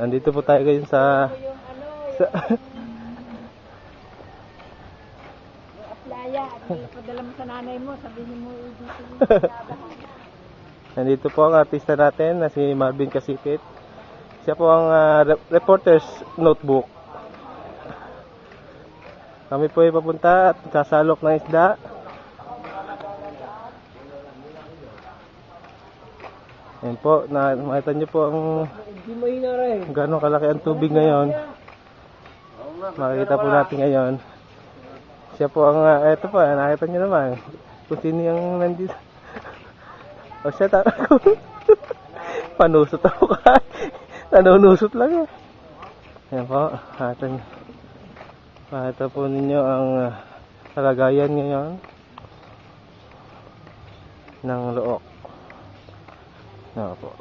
Andito po tayo ngayon sa playa. Padala mo sa nanay mo, sabihin mo dito yung Nandito po ang artista natin na si Marvin Kasikit. Siya po ang reporter's notebook. Kami po ay papunta at sasalok ng isda. Ayan po, makita nyo po ang gano'ng kalaki ang tubig ngayon. Makikita po natin ngayon. Siya po ang, eto po, nakita nyo naman kung sino yung nandito. O siya, panusot ako ka. Nanunusot lang eh. Ayan po, makita po ninyo ang kalagayan ngayon ng Look. Ayan po.